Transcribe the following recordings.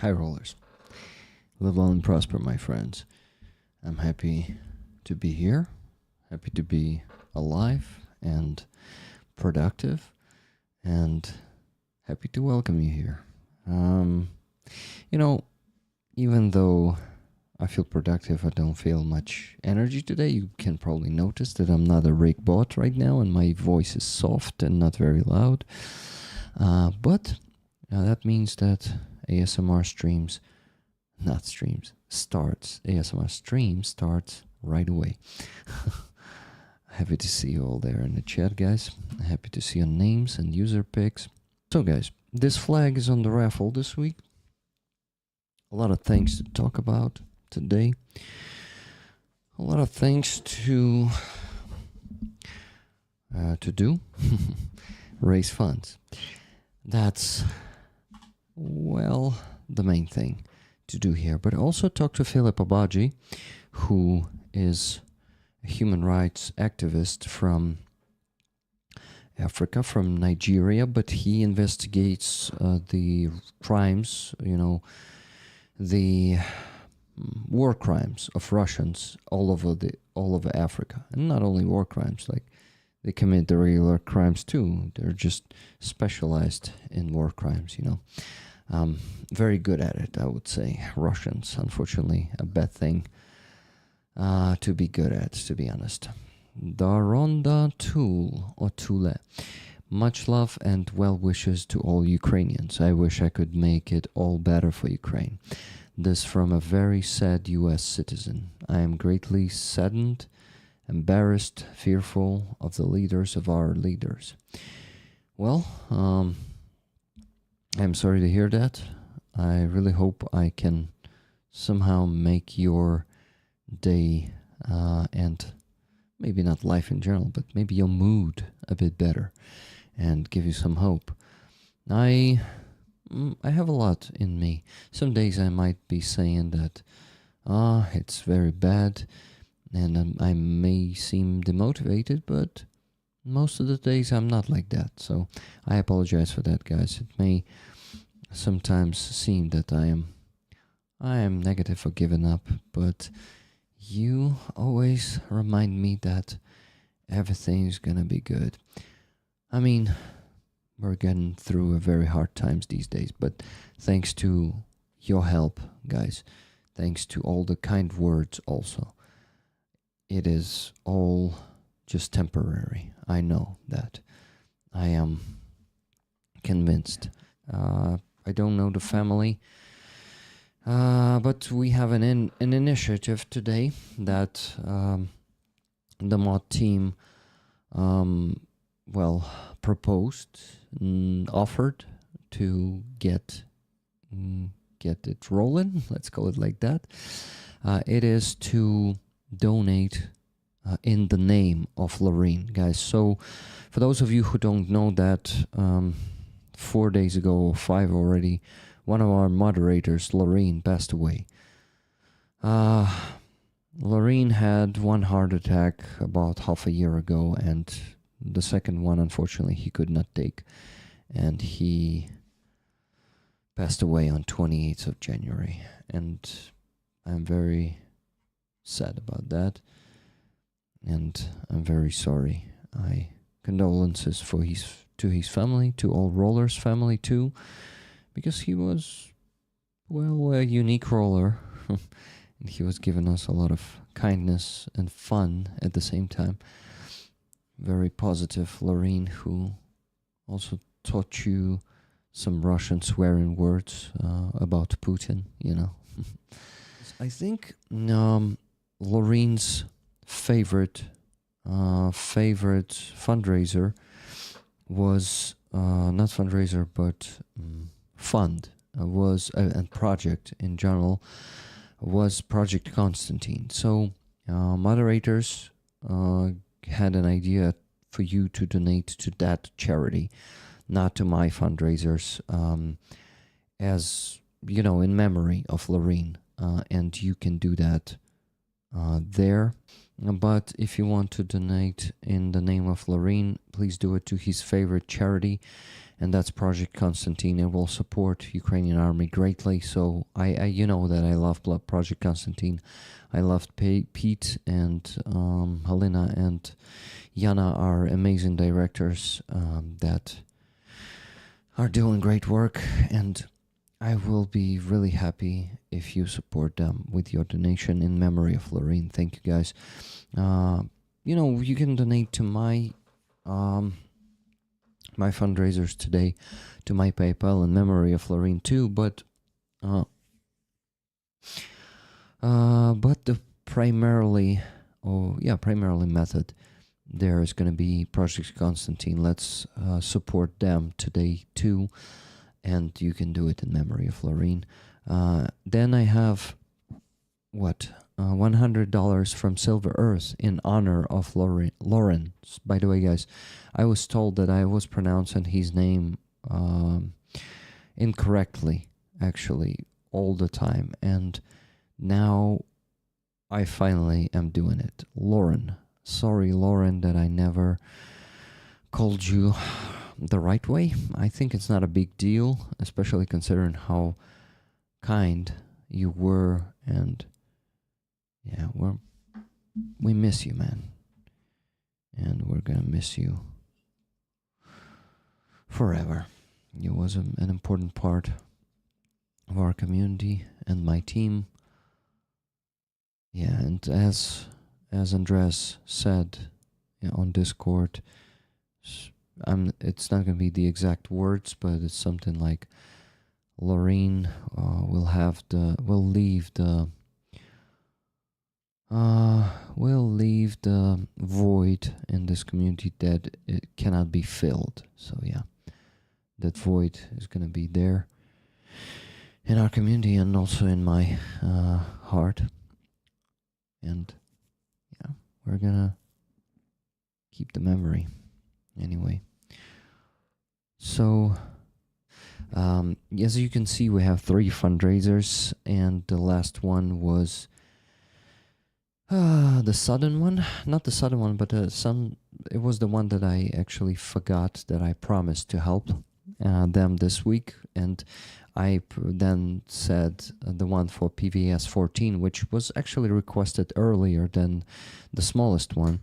Hi, rollers. Live long and prosper, my friends. I'm happy to be here, happy to be alive and productive, and happy to welcome you here. Um, you know, even though I feel productive, I don't feel much energy today. You can probably notice that I'm not a rig bot right now, and my voice is soft and not very loud. But that means that ASMR streams not streams, starts. ASMR stream starts right away. Happy to see you all there in the chat, guys. Happy to see your names and user picks. So, guys, this flag is on the raffle this week. A lot of things to talk about today. A lot of things to do. Raise funds. That's, well, the main thing to do here. But also talk to Philip Abaji, who is a human rights activist from Africa, from Nigeria, but he investigates the crimes, the war crimes of Russians all over Africa, and not only war crimes, like they commit the regular crimes too. They're just specialized in war crimes, very good at it, I would say. Russians, unfortunately, a bad thing to be good at, to be honest. Daronda Tool, or Tule. Much love and well wishes to all Ukrainians. I wish I could make it all better for Ukraine. This from a very sad US citizen. I am greatly saddened, embarrassed, fearful of the leaders of our leaders. Well, I'm sorry to hear that. I really hope I can somehow make your day and maybe not life in general, but maybe your mood a bit better and give you some hope. I have a lot in me. Some days I might be saying that it's very bad and I may seem demotivated, but most of the days I'm not like that. So I apologize for that, guys. It may sometimes seem that I am negative or giving up, but you always remind me that everything's gonna be good. I mean, we're getting through a very hard times these days, but thanks to your help, guys, thanks to all the kind words also, it is all just temporary. I know that. I am convinced. I don't know the family, but we have an initiative today that the mod team, proposed, offered to get it rolling. Let's call it like that. It is to donate in the name of Laurin, guys. So for those of you who don't know that, 4 days ago, or 5 already, one of our moderators, Laurin, passed away. Laurin had one heart attack about half a year ago, and the second one, unfortunately, he could not take, and he passed away on 28th of January, and I'm very sad about that, and I'm very sorry. I condolences to his family, to all rollers' family too, because he was, well, a unique roller. And he was giving us a lot of kindness and fun at the same time. Very positive Laurin, who also taught you some Russian swearing words about Putin, I think Laurin's favorite fundraiser was not fundraiser, but fund was and project in general was Project Constantine. So moderators had an idea for you to donate to that charity, not to my fundraisers, as in memory of Laurin, and you can do that there. But if you want to donate in the name of Laurin, please do it to his favorite charity, and that's Project Constantine. It will support Ukrainian army greatly. So you know that I love Project Constantine. I loved Pete and Helena and Yana are amazing directors that are doing great work, and I will be really happy if you support them with your donation in memory of Laurin. Thank you, guys. You can donate to my my fundraisers today, to my PayPal in memory of Laurin too. But the primarily method there is going to be Project Constantine. Let's support them today too, and you can do it in memory of Laurin. Then I have $100 from Silver Earth in honor of Laurin. By the way, guys, I was told that I was pronouncing his name incorrectly, actually, all the time, and now I finally am doing it. Laurin. Sorry, Laurin, that I never called you the right way. I think it's not a big deal, especially considering how kind you were, and yeah, we miss you, man, and we're gonna miss you forever. You was an important part of our community and my team. Yeah, and as Andres said on Discord, it's not gonna be the exact words, but it's something like Laurin will leave the void in this community that it cannot be filled. So yeah, that void is gonna be there in our community and also in my heart. And yeah, we're gonna keep the memory anyway. So as you can see, we have 3 fundraisers, and the last one was the sudden one. Not the sudden one, but it was the one that I actually forgot that I promised to help them this week, and I then said the one for PVS 14, which was actually requested earlier than the smallest one.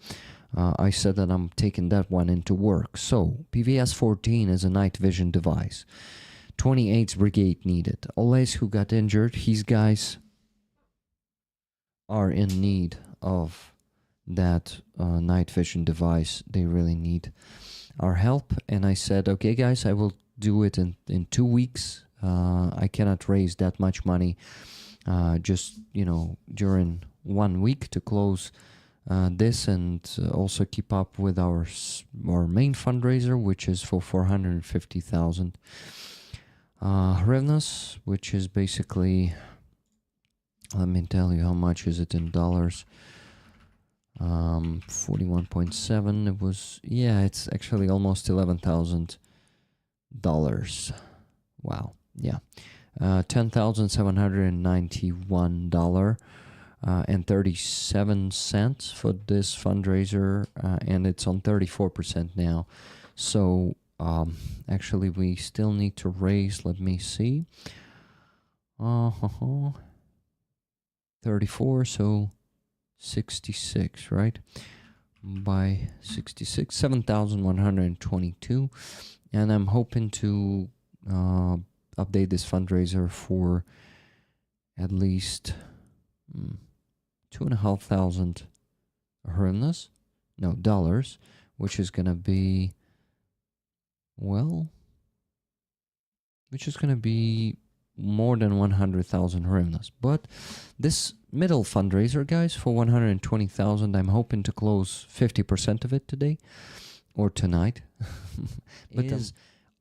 I said that I'm taking that one into work. So PVS 14 is a night vision device. 28th Brigade needed. Oles, who got injured, his guys are in need of that night vision device. They really need our help. And I said, okay, guys, I will do it in 2 weeks. I cannot raise that much money just, during 1 week to close this, and also keep up with our main fundraiser, which is for 450,000 hryvnias, which is basically, let me tell you how much is it in dollars. 41.7. It was, it's actually almost $11,000. Wow. Yeah. $10,791 and 37 cents for this fundraiser, and it's on 34% now. So actually we still need to raise, let me see, 34, so 66, right? By 66, 7,122, and I'm hoping to update this fundraiser for at least 2,500 hryvnias, no, dollars, which is gonna be, more than 100,000 hryvnias. But this middle fundraiser, guys, for 120,000, I'm hoping to close 50% of it today or tonight. But is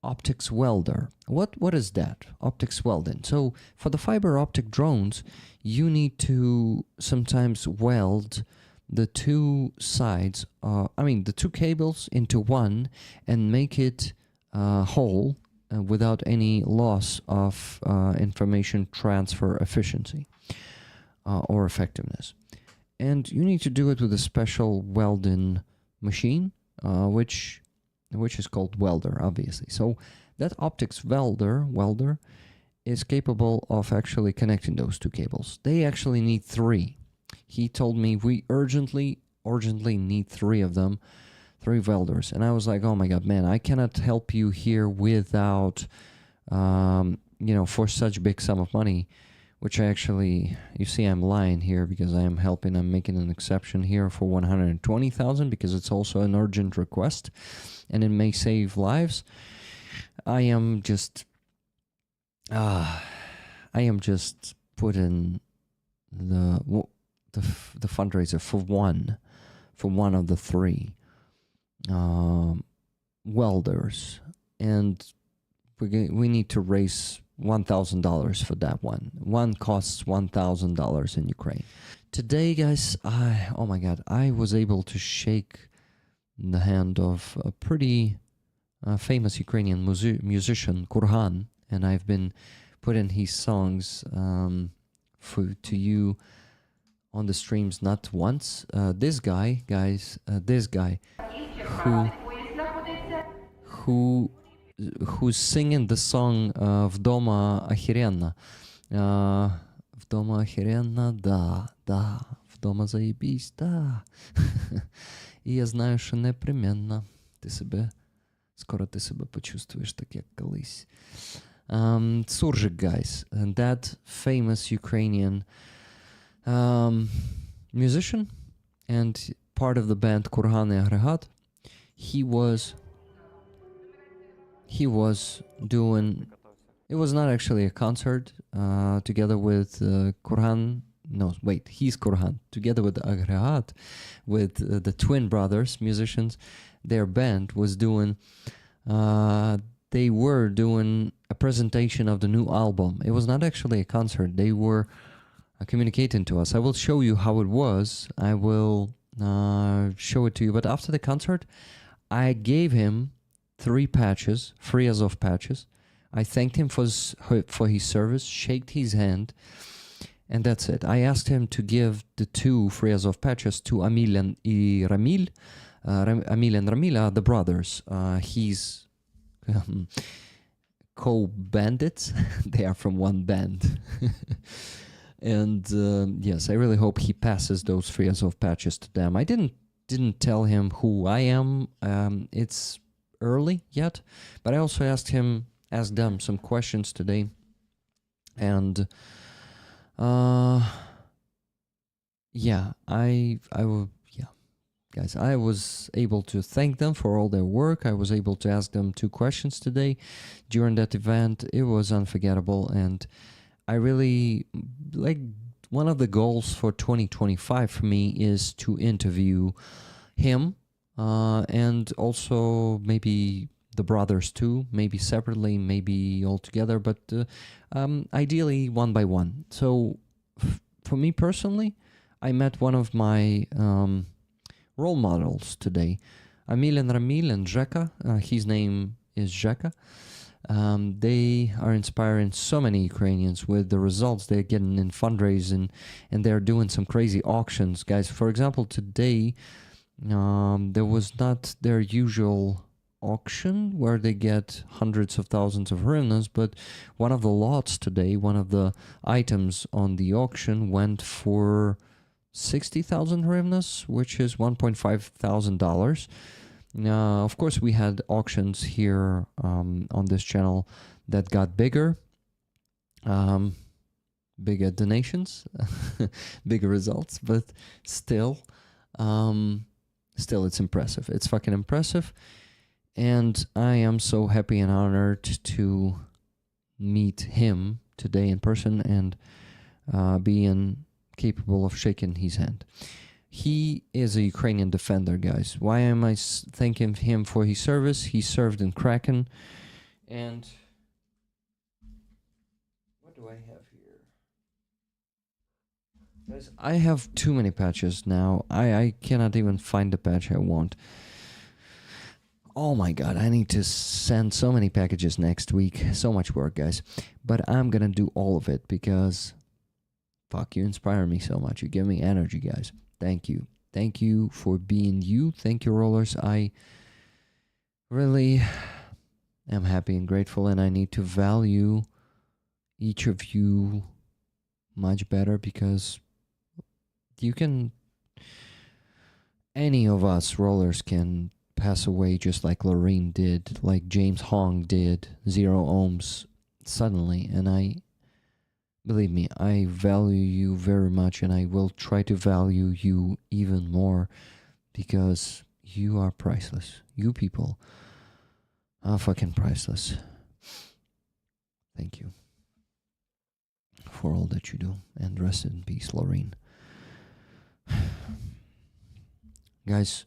optics welder. What is that? Optics welding. So for the fiber optic drones, you need to sometimes weld the two sides, the two cables into one and make it whole without any loss of information transfer efficiency or effectiveness. And you need to do it with a special welding machine, which which is called welder, obviously. So that optics welder is capable of actually connecting those two cables. They actually need three. He told me we urgently need three of them, three welders. And I was like, oh my God, man, I cannot help you here without, for such big sum of money, which I actually, you see, I'm lying here because I'm making an exception here for 120,000 because it's also an urgent request and it may save lives. I am just putting the fundraiser for one of the three welders, and we need to raise $1,000 for that one. One costs $1,000 in Ukraine. Today, guys, oh my God, I was able to shake the hand of a pretty famous Ukrainian musician, Kurhan, and I've been putting his songs to you on the streams not once. This guy, guys, who's singing the song «Вдома охеренно». «Вдома охеренно, да, вдома заебись, да». І я знаю, що непременно скоро ти себе почувствуєш так, як колись. Суржик, guys, and that famous Ukrainian musician and part of the band Kurhan Agregat, he was doing, it was not actually a concert together with Kurhan. No, wait, he's Kurhan together with Agregat, with the twin brothers musicians. Their band was doing they were doing a presentation of the new album. It was not actually a concert. They were communicating to us. I will show you how it was. I will show it to you. But after the concert, I gave him 3 patches, free Azov patches. I thanked him for his service, shaked his hand, and that's it. I asked him to give the 2 free Azov patches to Amil and Ramil. Amil and Ramil are the brothers. He's co-bandits. They are from one band. And yes, I really hope he passes those free Azov patches to them. I didn't tell him who I am. It's early yet, but I also asked them some questions today, and yeah, guys, I was able to thank them for all their work. I was able to ask them 2 questions today during that event. It was unforgettable, and I really, like, one of the goals for 2025 for me is to interview him and also maybe the brothers too, maybe separately, maybe all together, but ideally one by one. So for me personally, I met one of my role models today, Amil and Ramil and Zheka. His name is Zheka. They are inspiring so many Ukrainians with the results they're getting in fundraising, and they're doing some crazy auctions, guys. For example, today there was not their usual auction where they get hundreds of thousands of hryvnias, but one of the lots today, one of the items on the auction went for 60,000 hryvnias, which is $1,500. Of course, we had auctions here on this channel that got bigger, bigger donations, bigger results, but still it's impressive. It's fucking impressive, and I am so happy and honored to meet him today in person and being capable of shaking his hand. He is a Ukrainian defender, guys. Why am I thanking him for his service? He served in Kraken. And what do I have here? Guys, I have too many patches now. I cannot even find the patch I want. Oh my God, I need to send so many packages next week. So much work, guys. But I'm gonna do all of it because, fuck, you inspire me so much. You give me energy, guys. Thank you. Thank you for being you. Thank you, rollers. I really am happy and grateful, and I need to value each of you much better because you can, any of us rollers can pass away just like Laurin did, like James Hong did, 0 ohms suddenly. And I, believe me, I value you very much, and I will try to value you even more because you are priceless. You people are fucking priceless. Thank you for all that you do, and rest in peace, Laurin. Guys,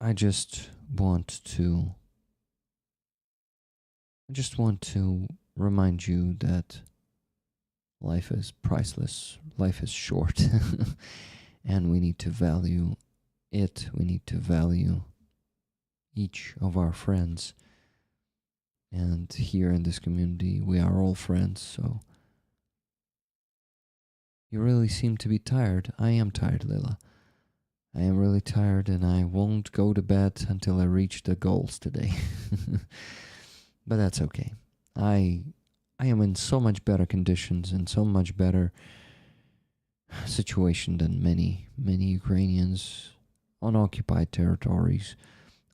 I just want to remind you that life is priceless, life is short, and we need to value it. We need to value each of our friends. And here in this community, we are all friends, so you really seem to be tired. I am tired, Lila. I am really tired, and I won't go to bed until I reach the goals today. But that's okay. I am in so much better conditions and so much better situation than many Ukrainians on occupied territories,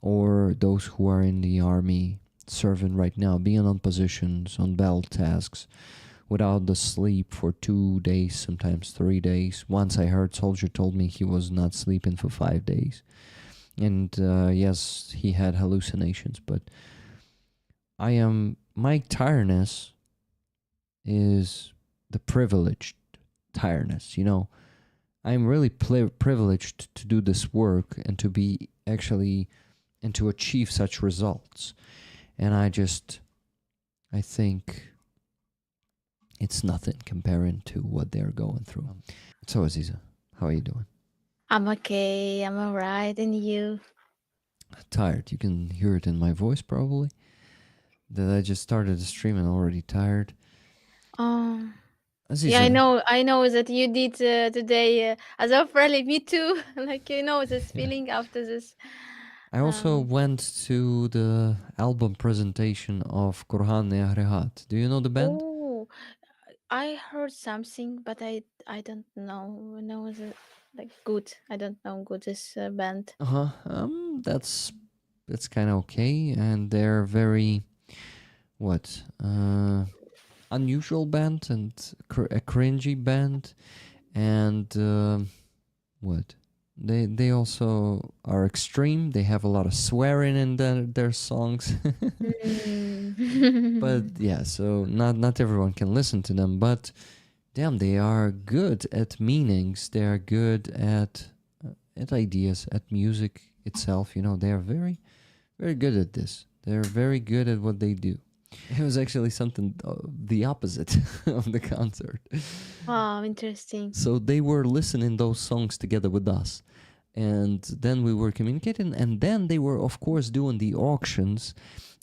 or those who are in the army serving right now, being on positions, on battle tasks, without the sleep for 2 days, sometimes 3 days. Once I heard soldier told me he was not sleeping for 5 days. And yes, he had hallucinations, but my tiredness is the privileged tiredness, you know. I'm really privileged to do this work and to be actually, and to achieve such results. And I think it's nothing comparing to what they're going through. So, Aziza, how are you doing? I'm okay. I'm alright. And you? Tired. You can hear it in my voice, probably. That I just started the stream and already tired. Oh, Aziza. yeah. I know that you did today. As of really, me too. Like this Yeah. feeling after this. I also went to the album presentation of Korhan Ahrehat. Do you know the band? Oh, I heard something, but I don't know. No, is it like good? I don't know good this band. Uh huh. That's kind of okay, and they're very what unusual band and a cringy band, and what they also are extreme. They have a lot of swearing in their songs. But Mm. yeah, so not everyone can listen to them, but damn, they are good at meanings. They are good at ideas, at music itself. You know, they are very good at this. They're very good at what they do. It was actually something the opposite of the concert. Wow, interesting. So they were listening those songs together with us, and then we were communicating, and then they were of course doing the auctions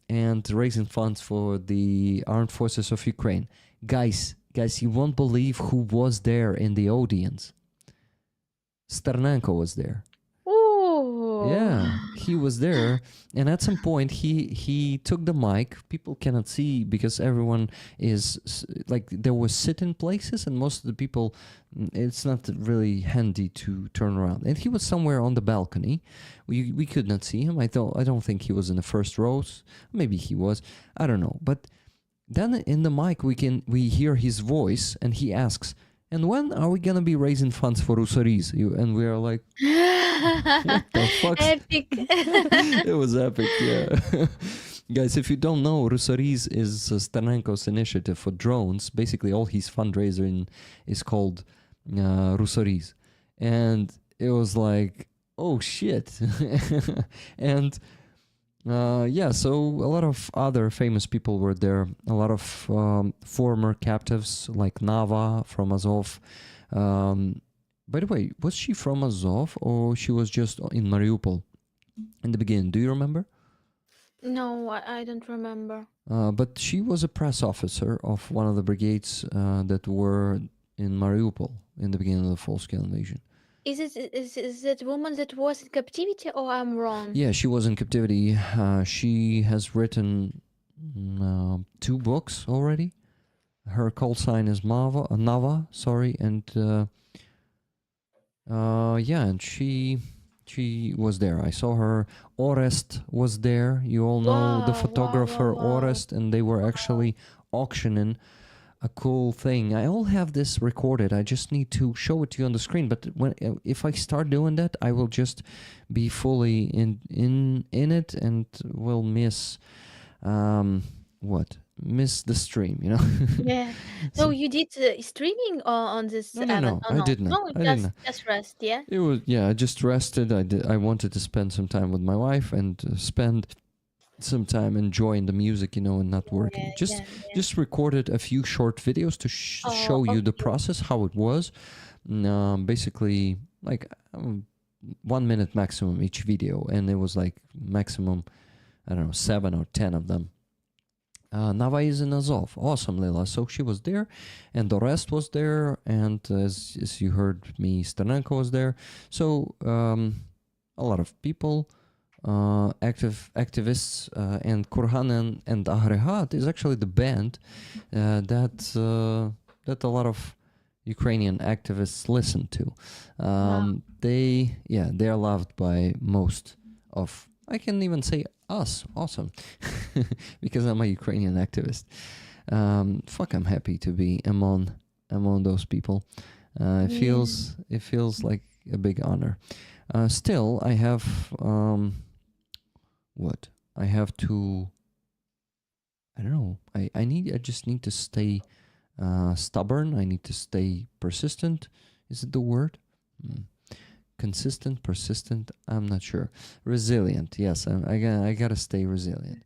and raising funds for the armed forces of Ukraine. Guys, you won't believe who was there in the audience. Sternenko was there. Oh. Yeah, he was there, and at some point he took the mic. People cannot see because everyone is like, there were sit-in places, and most of the people, it's not really handy to turn around. And he was somewhere on the balcony. We could not see him. I don't think he was in the first rows. Maybe he was. I don't know. But then in the mic we hear his voice, and he asks, "And when are we gonna be raising funds for Usaris?" And we are like, what the fuck? Epic. It was epic, yeah. Guys, if you don't know, Rusaris is Stanenko's initiative for drones. Basically, all his fundraising is called Rusaris. And it was like, oh shit. And yeah, so a lot of other famous people were there. A lot of former captives like Nava from Azov. By the way, was she from Azov, or she was just in Mariupol in the beginning? Do you remember? No, I don't remember. But she was a press officer of one of the brigades that were in Mariupol in the beginning of the full-scale invasion. Is it woman that was in captivity, or I'm wrong? Yeah, she was in captivity. She has written two books already. Her call sign is Nava, sorry, and yeah, and she was there. I saw her. Orest was there. You all know the Wow, wow, wow, photographer wow. Orest, and they were actually auctioning a cool thing. I all have this recorded. I just need to show it to you on the screen. But when if I start doing that, I will just be fully in it and will miss what miss the stream. You know. Yeah. So So you did streaming on this no, no, event? no. Oh I no, did not. no, I did not. just rest. Yeah. It was yeah. I just rested. I did. I wanted to spend some time with my wife and spend some time enjoying the music, you know, and not Yeah, working. yeah, yeah. Just recorded a few short videos to Oh, show you the okay. process, how it was. Basically, like 1 minute maximum each video, and it was like maximum, I don't know, 7 or 10 of them. Nava is in Azov. Awesome, Lila. So she was there, and the rest was there, and as you heard me, Stanenko was there. So a lot of people, activists, and Kurhanen and Ahrehat is actually the band that a lot of Ukrainian activists listen to. Wow. They are loved by most of, I can even say, us. Awesome, because I'm a Ukrainian activist. Fuck, I'm happy to be among those people. Yeah. It feels like a big honor. Still, I have what I have to. I don't know. I just need to stay stubborn. I need to stay persistent. Is it the word? Hmm. Consistent, persistent. I'm not sure. Resilient. Yes, I gotta stay resilient.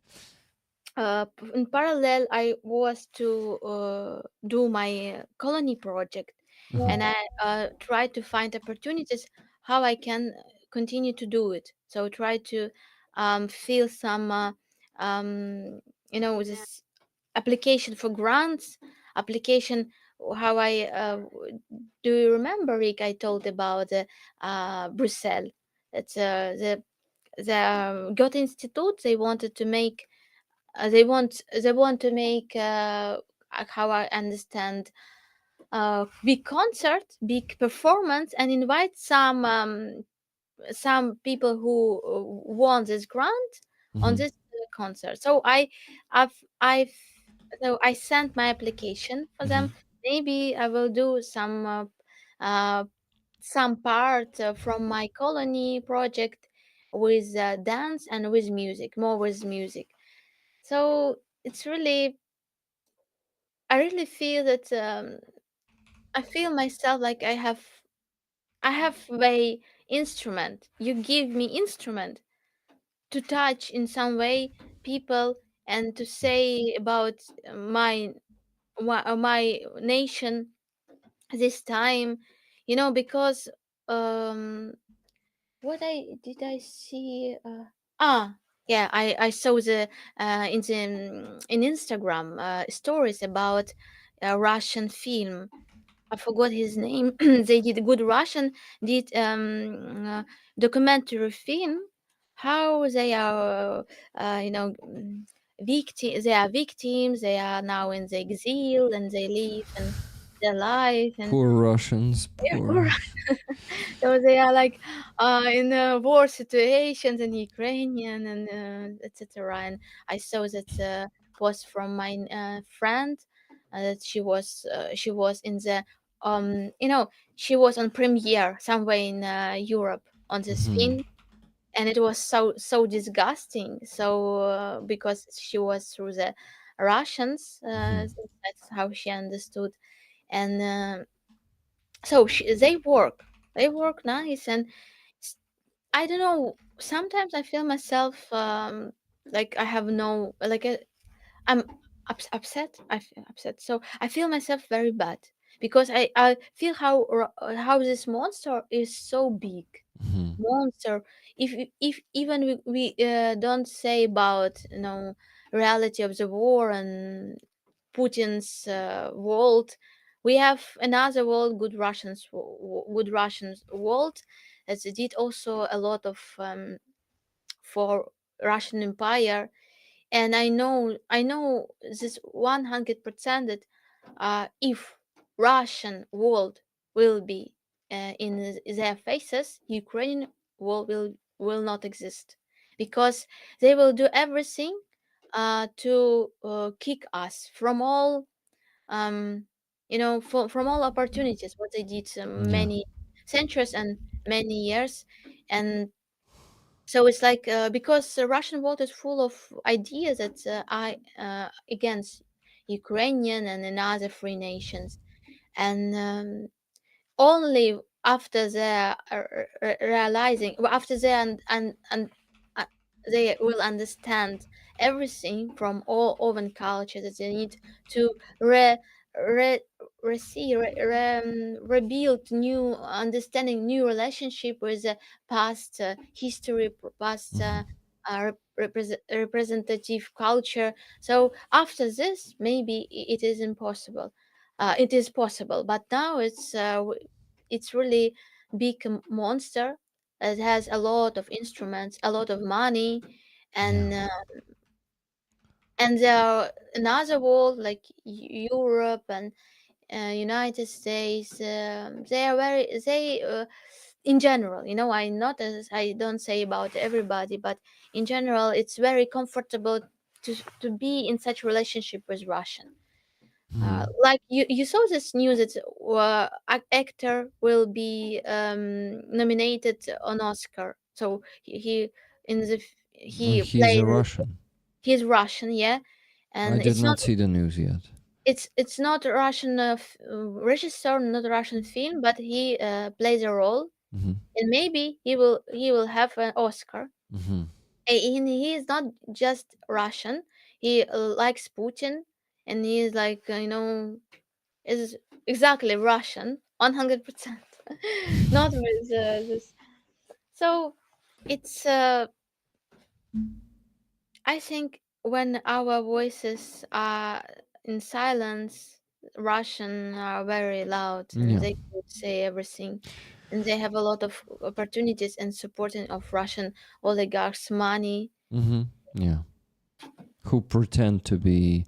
In parallel, I was to do my colony project, Mhm. and I tried to find opportunities how I can continue to do it. So try to feel some, this application for grants, application. How I do you remember, Rick? I told about Brussels. It's the Goethe Institute. They wanted to make they want to make how I understand big concert, big performance, and invite some people who won this grant on Mhm. this concert. I've so I sent my application for them. Mhm. Maybe I will do uh, some part from my colony project with dance and with music, more with music. So it's really, I really feel that I feel myself like I have a instrument. You give me instrument to touch in some way people and to say about my nation this time, because um what I did I see ah yeah, I saw the in Instagram stories about a Russian film. I forgot his name. They did a good Russian did documentary film how they are they are victims, they are now in the exile and they live and their life and Poor Russians. Poor Russians. so they are like in war situations in Ukrainian and etc. And I saw that post from my friend that she was in the she was on premiere somewhere in Europe on this Mhm. film, and it was so disgusting. So because she was through the Russians, Mhm. that's how she understood, and so they work nice and s- I don't know. Sometimes I feel myself like I have no like I'm upset. I feel upset. So I feel myself very bad because I feel how this monster is so big. Mhm. Monster. If even we don't say about reality of the war and Putin's world, We have another world, good Russians, good Russians world, that they did also a lot of for Russian Empire. And I know this 100% that if Russian world will be in their faces, Ukrainian world will not exist, because they will do everything to kick us from all um, from all opportunities what they did Yeah. many centuries and many years. And so it's like because the Russian world is full of ideas that are against Ukrainian and another free nations. And only after they are realizing, well, after they uh, they will understand everything from all open culture, that they need to re, see rebuild new understanding, new relationship with the past history, past Hmm. representative culture. So after this maybe it is impossible, it is possible, but now it's really big monster. It has a lot of instruments, a lot of money, Yeah. and there are another world like Europe and United States. They are very they in general, I not as I don't say about everybody, but in general, it's very comfortable to be in such relationship with Russian. Hmm. Like you saw this news that actor will be nominated on Oscar. So he in the he He's a plays Russian. he's Russian, yeah, I and did not see the news yet. it's not a Russian regisseur, not a Russian film, but he plays a role, Hmm. and maybe he will have an Oscar. Hmm. And he is not just Russian. He likes Putin, and he is like is exactly Russian, 100%. Not with this. So it's I think when our voices are in silence, Russian are very loud and Yeah. they could say everything. And they have a lot of opportunities and supporting of Russian oligarchs' money. Hmm. Yeah. Who pretend to be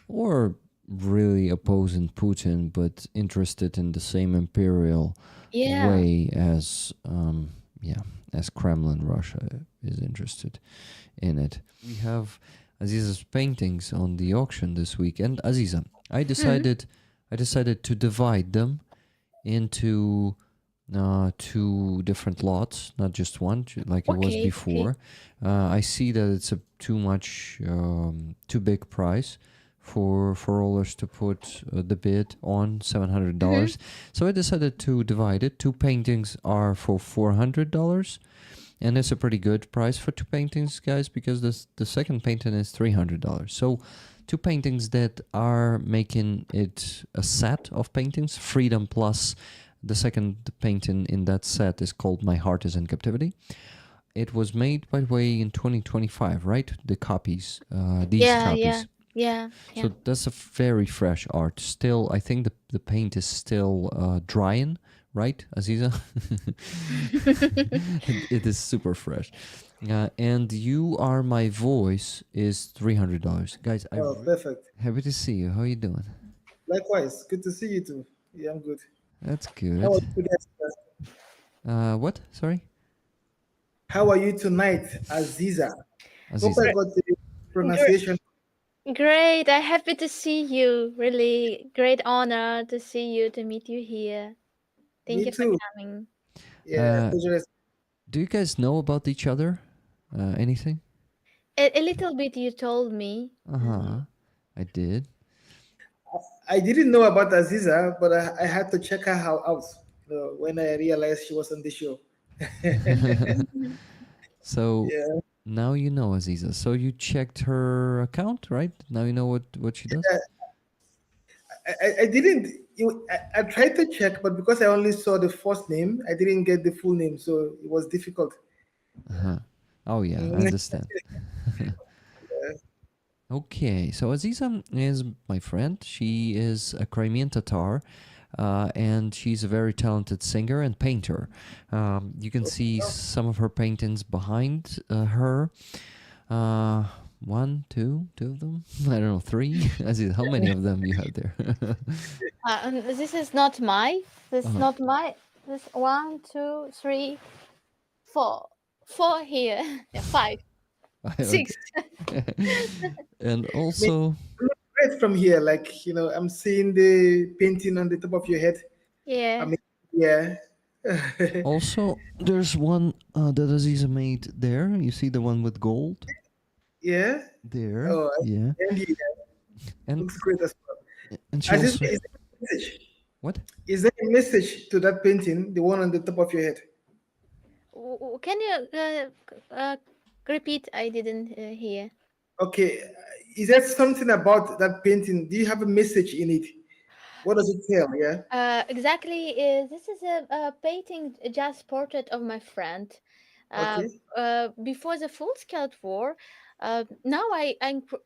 or really opposing Putin, but interested in the same imperial Yeah. way as yeah, as Kremlin Russia is interested in it. We have Aziza's paintings on the auction this week, and Aziza, Hmm. I decided to divide them into two different lots, not just one, like it was Okay. Okay. before. I see that it's a too big price for rollers to put the bid on Hmm. $700. So I decided to divide it. Two paintings are for $400, and it's a pretty good price for two paintings, guys, because the second painting is $300. So two paintings that are making it a set of paintings, Freedom Plus. The second painting in that set is called My Heart is in Captivity. It was made, by the way, in 2025, right? The copies, these Yeah. Yeah. copies. Yeah. Yeah. So that's a very fresh art. Still, I think the paint is still drying, right, Aziza? It is super fresh. And You Are My Voice is $300. Guys, Oh, perfect. happy to see you. How are you doing? Likewise, good to see you too. Yeah, I'm good. That's How good. are you guys? What? Sorry? How are you tonight, Aziza? Hope I Aziza. got the Gr- pronunciation. Great. I'm happy to see you. Really great honor to see you, to meet you here. Thank Me you for too. coming. Yeah, Uh, pleasure. do you guys know about each other? Anything? A little bit you told me. Uh huh. I did. I didn't know about Aziza, but I had to check her out when I realized she was on the show. Mhm. So Yeah, now you know Aziza. So you checked her account, right? Now you know what she does. I didn't. I tried to check, but because I only saw the first name, I didn't get the full name, so it was difficult. Uh huh. Oh yeah, I Mm, understand. Okay, so Aziza is my friend. She is a Crimean Tatar, and she's a very talented singer and painter. You can see some of her paintings behind her. Uh, one, two of them. I don't know, three. Aziza, how many of them you have there? And this is not my. This is uh, not my. This one, two, three, four. Four here. Yeah, five, okay. six. And I mean, also, right from here, like I'm seeing the painting on the top of your head. I Yeah. mean, yeah. also, there's one that Aziza made there. You see the one with gold Yeah. there. Oh, Yeah, and yeah, and looks great as well. and she As is, also is there a message? what? Is there a message to that painting, the one on the top of your head? Can you repeat? I didn't hear. Okay. Is there something about that painting? Do you have a message in it? What does it tell? Yeah. Exactly. This is a painting, just portrait of my friend. Uh, Okay. Before the full-scale war, now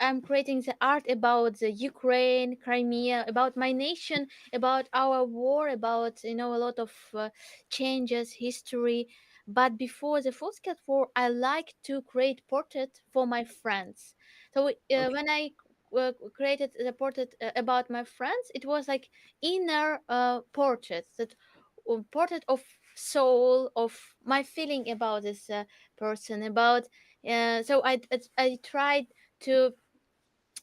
I'm creating the art about the Ukraine, Crimea, about my nation, about our war, about a lot of changes, history. But before the full-scale war, I like to create portrait for my friends. So Okay. when I created the portrait about my friends, it was like inner portraits, that portrait of soul, of my feeling about this person, about so I tried to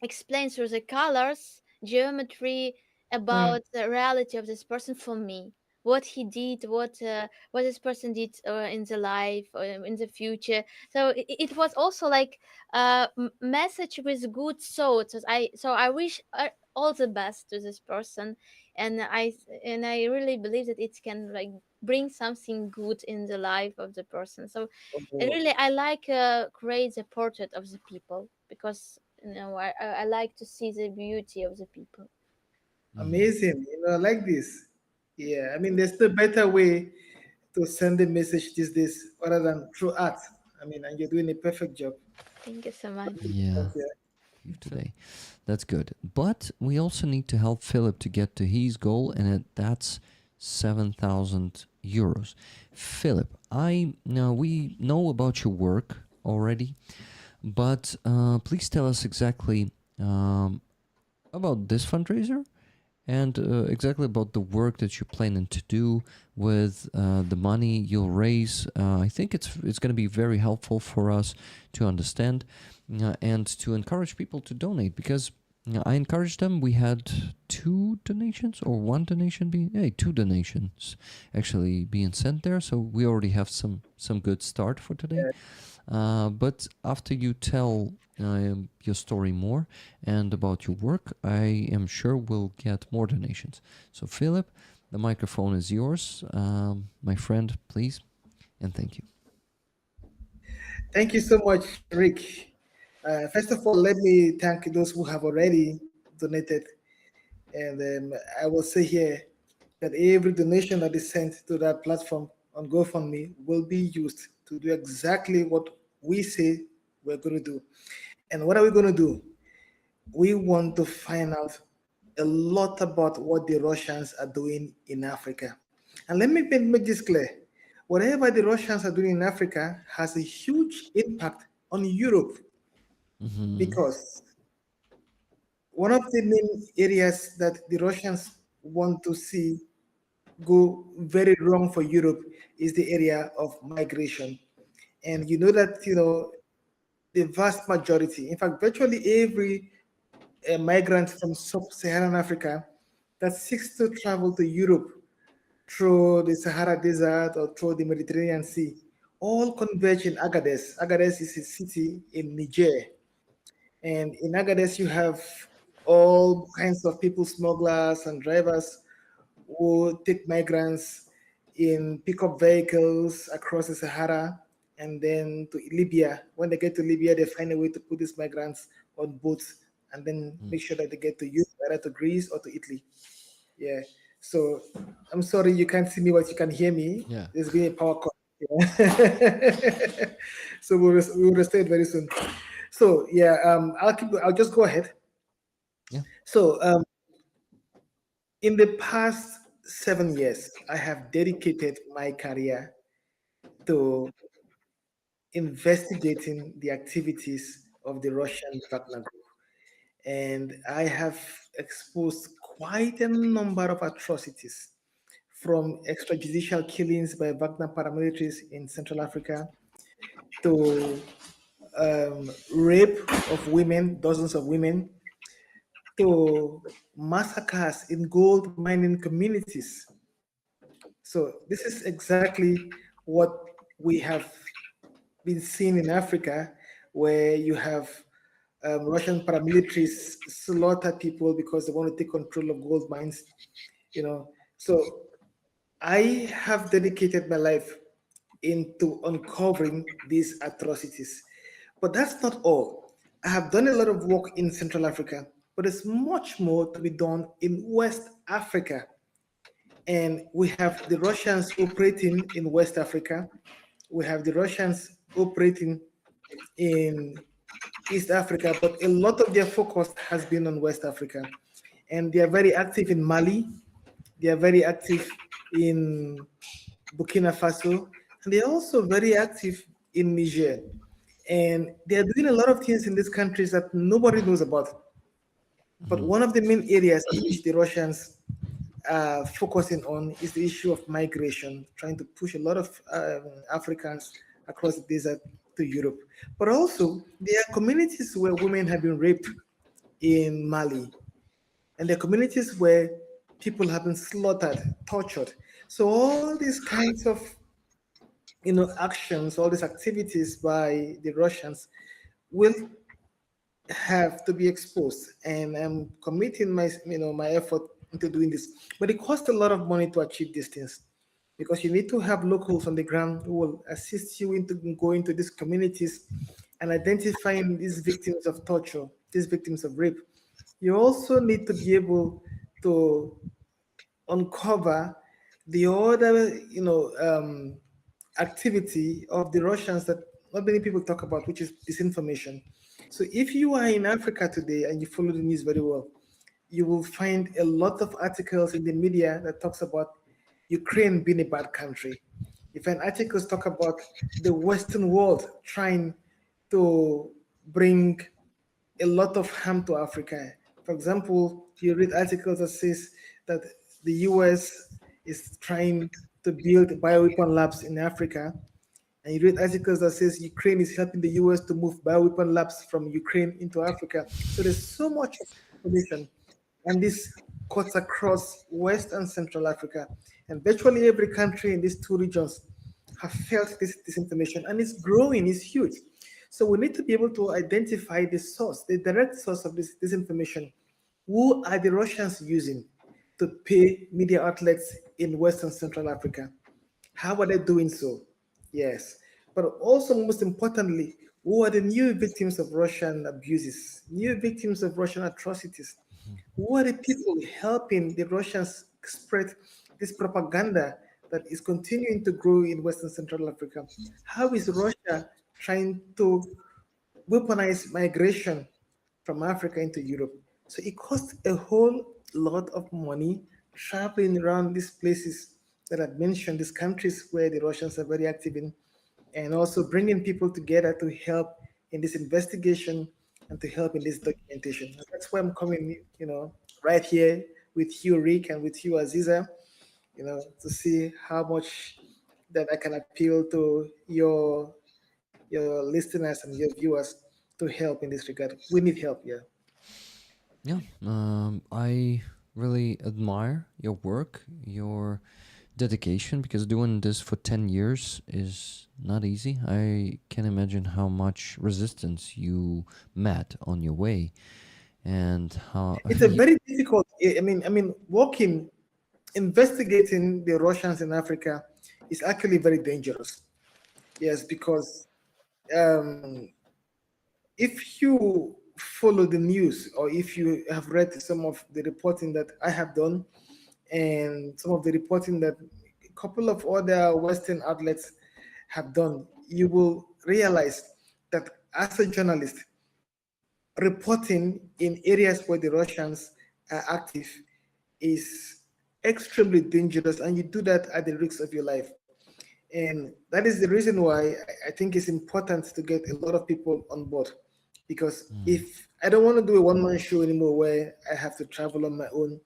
explain through the colors, geometry, Hmm. about the reality of this person for me. What he did, what this person did in the life, in the future. So it was also like a message with good thoughts. So I wish all the best to this person, and I really believe that it can like bring something good in the life of the person. So Oh, really, I like create the portrait of the people because I like to see the beauty of the people. Mm, amazing. I like this. Yeah. I mean, there's no better way to send a message these days other than through art. I mean, and you're doing a perfect job. Thank you so much. yeah, Yeah. today. That's good. But we also need to help Philip to get to his goal, and that's 7,000 euros. Philip, I now we know about your work already, but please tell us exactly about this fundraiser and exactly about the work that you're planning to do with the money you'll raise. I think it's going to be very helpful for us to understand and to encourage people to donate because I encouraged them. We had two donations or one donation being two donations actually being sent there, so we already have some good start for today. But after you tell your story more and about your work, I am sure we'll get more donations. So, Philip, the microphone is yours. My friend, please, and thank you. Thank you so much, Rick. First of all, let me thank those who have already donated. And I will say here that every donation that is sent to that platform on GoFundMe will be used to do exactly what we say we're going to do. And what are we going to do? We want to find out a lot about what the Russians are doing in Africa. And let me make this clear. Whatever the Russians are doing in Africa has a huge impact on Europe Mm-hmm. because one of the main areas that the Russians want to see go very wrong for Europe is the area of migration. And you know that, the vast majority, in fact, virtually every migrant from sub-Saharan Africa that seeks to travel to Europe through the Sahara Desert or through the Mediterranean Sea, all converge in Agadez. Agadez is a city in Niger. And in Agadez, you have all kinds of people, smugglers and drivers who take migrants in pickup vehicles across the Sahara and then to Libya. When they get to Libya, they find a way to put these migrants on boats and then Mm. make sure that they get to Europe, either to Greece or to Italy. Yeah. So I'm sorry you can't see me, but you can hear me. Yeah. There's been a power cut. Yeah. So we'll restart very soon. So yeah, I'll just go ahead. Yeah. So in the past 7 years, I have dedicated my career to investigating the activities of the Russian Wagner Group, and I have exposed quite a number of atrocities, from extrajudicial killings by Wagner paramilitaries in Central Africa to rape of women, dozens of women, to massacres in gold mining communities. So this is exactly what we have been seeing in Africa, where you have Russian paramilitaries slaughter people because they want to take control of gold mines. You know, so I have dedicated my life into uncovering these atrocities. But that's not all. I have done a lot of work in Central Africa, but there's much more to be done in West Africa. And we have the Russians operating in West Africa. We have the Russians operating in East Africa, but a lot of their focus has been on West Africa. And they are very active in Mali, they are very active in Burkina Faso, and they're also very active in Niger. And they're doing a lot of things in these countries that nobody knows about. But Hmm. one of the main areas in which the Russians are focusing on is the issue of migration, trying to push a lot of Africans across the desert to Europe. But also, there are communities where women have been raped in Mali, and there are communities where people have been slaughtered, tortured. So all these kinds of actions, all these activities by the Russians will have to be exposed, and I'm committing my effort into doing this. But it costs a lot of money to achieve these things, because you need to have locals on the ground who will assist you into going to these communities and identifying these victims of torture, these victims of rape. You also need to be able to uncover the other, activity of the Russians that not many people talk about, which is disinformation. So if you are in Africa today and you follow the news very well, you will find a lot of articles in the media that talks about Ukraine being a bad country. You find articles talk about the Western world trying to bring a lot of harm to Africa. For example, you read articles that says that the US is trying to build bioweapon labs in Africa, and you read articles that says Ukraine is helping the US to move bioweapon labs from Ukraine into Africa. So there's so much information, and this cuts across West and Central Africa, and virtually every country in these two regions have felt this disinformation, and it's growing, it's huge. So we need to be able to identify the source, the direct source of this disinformation. Who are the Russians using to pay media outlets in West and Central Africa? How are they doing so? Yes. But also, most importantly, who are the new victims of Russian abuses, new victims of Russian atrocities? Who are the people helping the Russians spread this propaganda that is continuing to grow in Western Central Africa? How is Russia trying to weaponize migration from Africa into Europe? So it costs a whole lot of money traveling around these places that I've mentioned, these countries where the Russians are very active in, and also bringing people together to help in this investigation and to help in this documentation. And that's why I'm coming, right here with you, Rick, and with you, Aziza, to see how much that I can appeal to your listeners and your viewers to help in this regard. We need help, yeah. Yeah. I really admire your work, your dedication, because doing this for 10 years is not easy. I can imagine how much resistance you met on your way and how. It's a very difficult. I mean, working, investigating the Russians in Africa is actually very dangerous. Yes, because um, if you follow the news, or if you have read some of the reporting that I have done, and some of the reporting that a couple of other Western outlets have done, you will realize that as a journalist, reporting in areas where the Russians are active is extremely dangerous, and you do that at the risk of your life. And that is the reason why I think it's important to get a lot of people on board. Because Mm. if I don't want to do a one-man show anymore where I have to travel on my own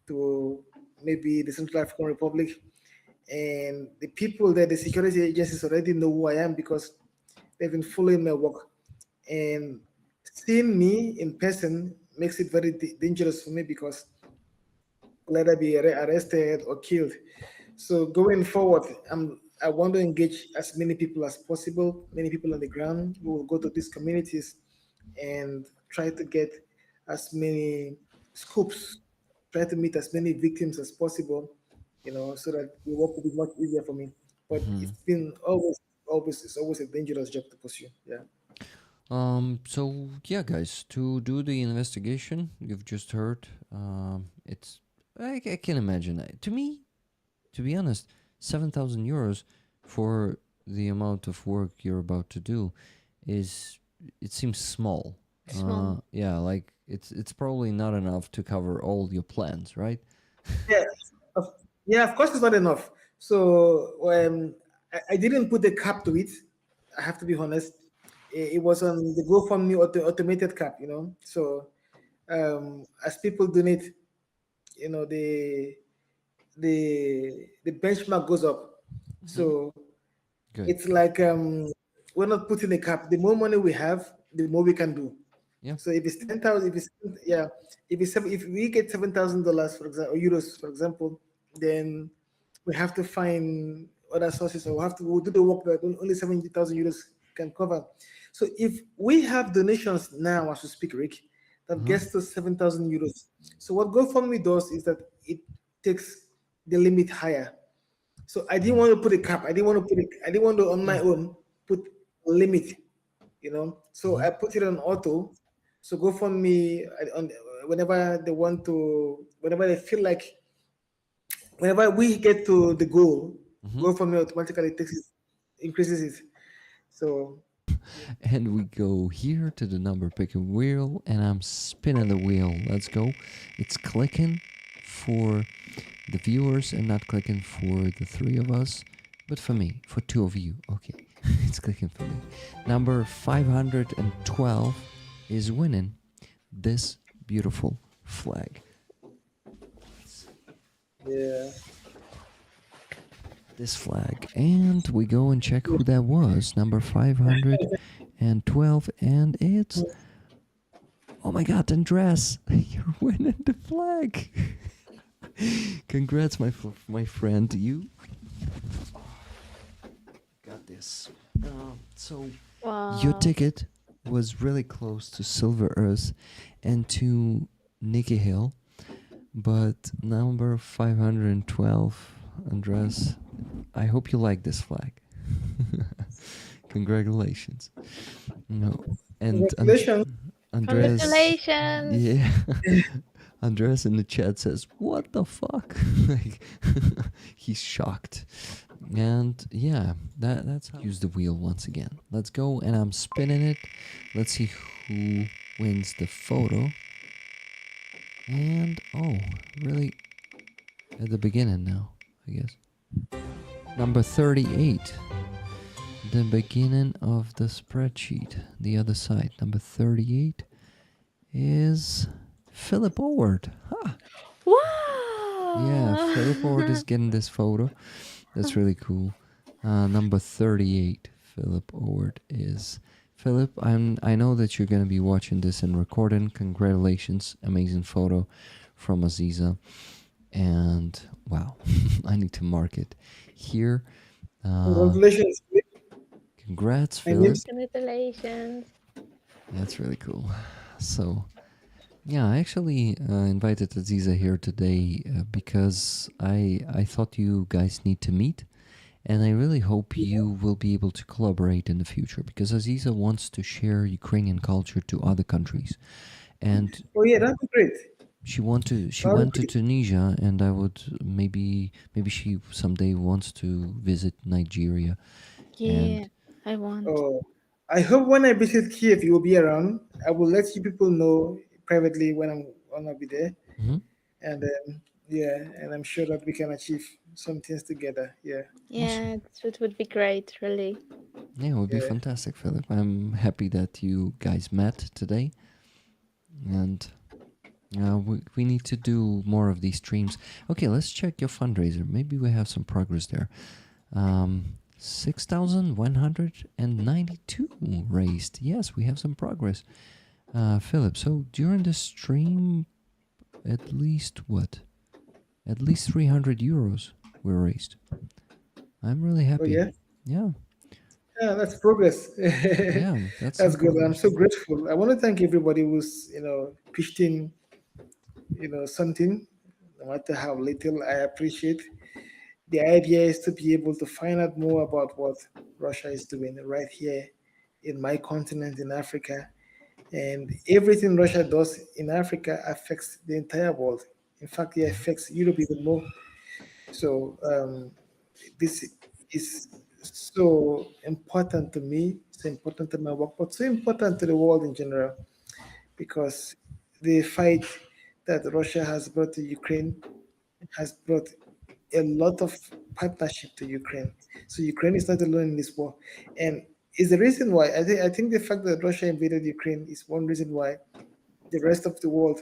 to maybe the Central African Republic, and the people there, the security agencies already know who I am because they've been following my work. And seeing me in person makes it very dangerous for me because I'll either be arrested or killed. So going forward, I want to engage as many people as possible, many people on the ground who will go to these communities and try to get as many scoops, try to meet as many victims as possible, so that the work will be much easier for me. But Mhm. it's been always a dangerous job to pursue. Yeah. So yeah, guys, to do the investigation, you've just heard. It's I can imagine. To me, to be honest, 7,000 euros for the amount of work you're about to do is it seems small. Small. Yeah, like it's probably not enough to cover all your plans, right? Yeah, of, yeah, of course it's not enough. So I didn't put a cap to it. I have to be honest. It was on the GoFundMe automated cap, So as people donate, the benchmark goes up. Hmm. So Good. it's like we're not putting a cap. The more money we have, the more we can do. Yeah. So if it's 10,000, if it's yeah, if we get $7,000 for example, or euros for example, then we have to find other sources, or we have to we'll do the work that only 70,000 euros can cover. So if we have donations now as we speak, Rick, that Uh-huh. gets to 7,000 euros. So what GoFundMe does is that it takes the limit higher. So I didn't Mm. want to put a cap. I didn't want to on my Yeah. own put a limit, So Hmm. I put it on auto. So GoFundMe on whenever they want to, whenever they feel like, whenever we get to the goal, Hmm. GoFundMe automatically increases it. So And we go here to the number picking wheel, and I'm spinning the wheel. Let's go. It's clicking for the viewers and not clicking for the three of us, but for me, for two of you. Okay, it's clicking for me. Number 512 is winning this beautiful flag. Let's see. yeah, This flag. And we go and check who that was. Number 512, and it's. Oh my god, Andres! You're winning the flag! Congrats, my friend. You got this. So your Wow. ticket was really close to Silver Earth and to Nikki Hill, but number 512, Andres, I hope you like this flag. Congratulations. No, and congratulations. Andres, Congratulations. yeah. Andres in the chat says, "What the fuck?" Like he's shocked. And yeah, that's how. Use the wheel once again. Let's go, and I'm spinning it. Let's see who wins the photo. And oh, really at the beginning now, I guess. Number 38. The beginning of the spreadsheet. The other side. Number 38 is Philip Howard. Ha! Yeah, Philip Howard Wow. is getting this photo. That's really cool. Number 38, Philip Howard is. Philip, I know that you're going to be watching this and recording. Congratulations. Amazing photo from Aziza. And wow, I need to mark it here. Uh, Congratulations. congrats, My name Philip. is Congratulations. That's really cool. So, yeah, I actually invited Aziza here today because I thought you guys need to meet, and I really hope you will be able to collaborate in the future because Aziza wants to share Ukrainian culture to other countries, and Oh yeah, that'd be great. she That'd went be to great. Tunisia, and I would maybe she someday wants to visit Nigeria, Yeah, and I want. Oh. I hope when I visit Kiev, you will be around. I will let you people know privately when I'm gonna be there, Hmm. and then yeah, and I'm sure that we can achieve some things together. Yeah, Awesome. Yeah, it would be great, really. Yeah, it would be yeah. fantastic, Philip. I'm happy that you guys met today, and we need to do more of these streams. Okay, let's check your fundraiser. Maybe we have some progress there. 6,192 raised. Yes, we have some progress. Philip, so during the stream, at least what? At least 300 euros were raised. I'm really Oh happy. yeah, Yeah, yeah. That's progress. yeah, that's some That's good. I'm progress. so grateful. I want to thank everybody who's pitched in something, no matter how little. I appreciate. The idea is to be able to find out more about what Russia is doing right here in my continent in Africa. And everything Russia does in Africa affects the entire world. In fact, it affects Europe even more. So this is so important to me, so important to my work, but so important to the world in general because the fight that Russia has brought to Ukraine has brought a lot of partnership to Ukraine. So Ukraine is not alone in this war, and is the reason why I think the fact that Russia invaded Ukraine is one reason why the rest of the world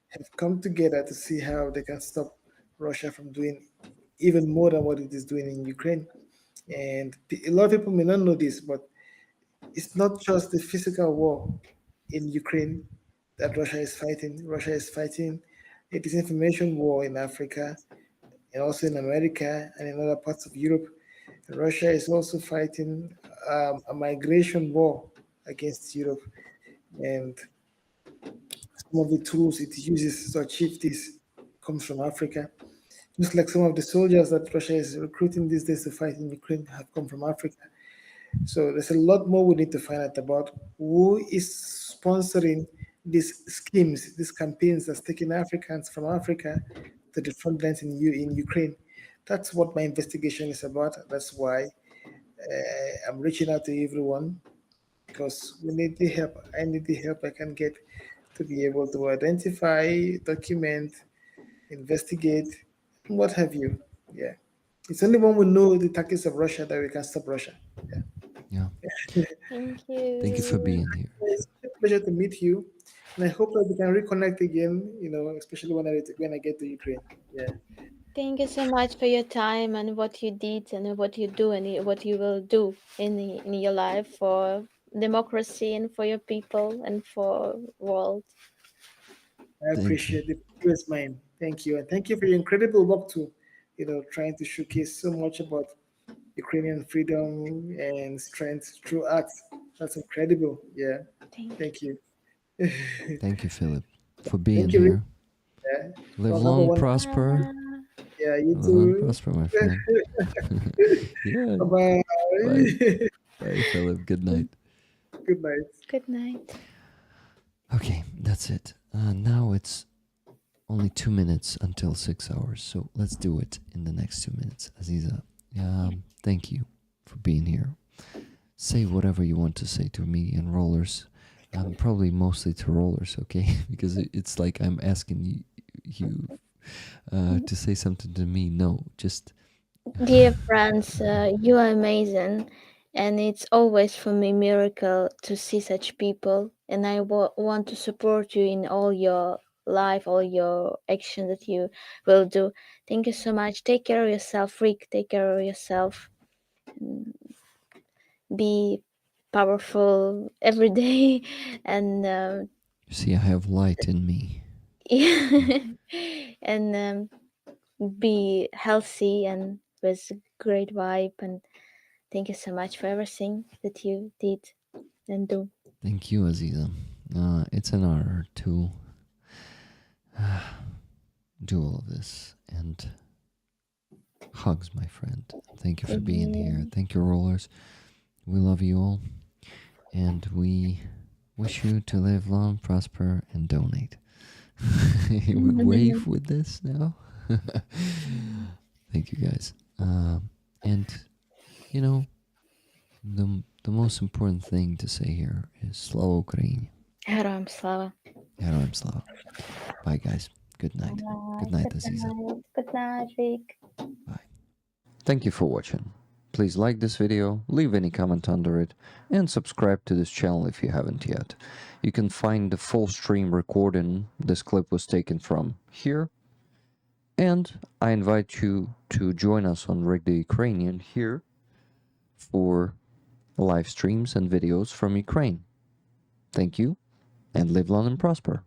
have come together to see how they can stop Russia from doing even more than what it is doing in Ukraine. And a lot of people may not know this, but it's not just the physical war in Ukraine that Russia is fighting. Russia is fighting a disinformation war in Africa and also in America and in other parts of Europe. Russia is also fighting a migration war against Europe. And some of the tools it uses to achieve this comes from Africa. Just like some of the soldiers that Russia is recruiting these days to fight in Ukraine have come from Africa. So there's a lot more we need to find out about who is sponsoring these schemes, these campaigns that's taking Africans from Africa to the front lines in Ukraine. That's what my investigation is about. That's why I'm reaching out to everyone because we need the help. I need the help I can get to be able to identify, document, investigate, and what have you. Yeah. It's only when we know the tactics of Russia that we can stop Russia. Yeah. Yeah. Thank Thank you for you. being here, It's a pleasure to meet you, and I hope that we can reconnect again. Especially when I get to Ukraine. Yeah, Thank you so much for your time and what you did and what you do and what you will do in your life for democracy and for your people and for world. I thank you. appreciate the pleasure is mine. Thank you, and thank you for your incredible work too. Trying to showcase so much about Ukrainian freedom and strength through art. That's incredible. Yeah, Thank you. thank you. Thank you, Philip, for being Thank you, Rick. here. Yeah. Live Well, have a long, wonderful. prosper. Yeah, you Live long, too. prosper, my friend. Yeah. Bye Bye. bye. Bye, Philip. Good night. Good night. Good night. Okay, that's it. Now it's only 2 minutes until 6 hours, so let's do it in the next 2 minutes. Aziza, Yeah. thank you for being here. Say whatever you want to say to me and rollers. Probably mostly to rollers, okay? Because it's like I'm asking you to say something to me. No, just Dear friends, you are amazing, and it's always for me miracle to see such people. And I want to support you in all your life, all your action that you will do. Thank you so much. Take care of yourself, Rick. Take care of yourself. And be powerful every day, and see, I have light in me. and be healthy and with great vibe. And thank you so much for everything that you did and do. Thank you, Aziza. It's an honor to do all of this. And hugs, my friend. Thank you for being here. Yeah. Thank you, rollers. We love you all. And we wish you to live long, prosper, and donate. We wave with this now. Thank you, guys. And, you know, the most important thing to say here is Slava Ukraini. Героям слава. Героям слава. Bye, guys. Good night. Good night, Aziza. Good night, Rick. Bye. Thank you for watching. Please like this video, leave any comment under it, and subscribe to this channel if you haven't yet. You can find the full stream recording this clip was taken from here. And I invite you to join us on Rick the Ukrainian here for live streams and videos from Ukraine. Thank you, and live long and prosper.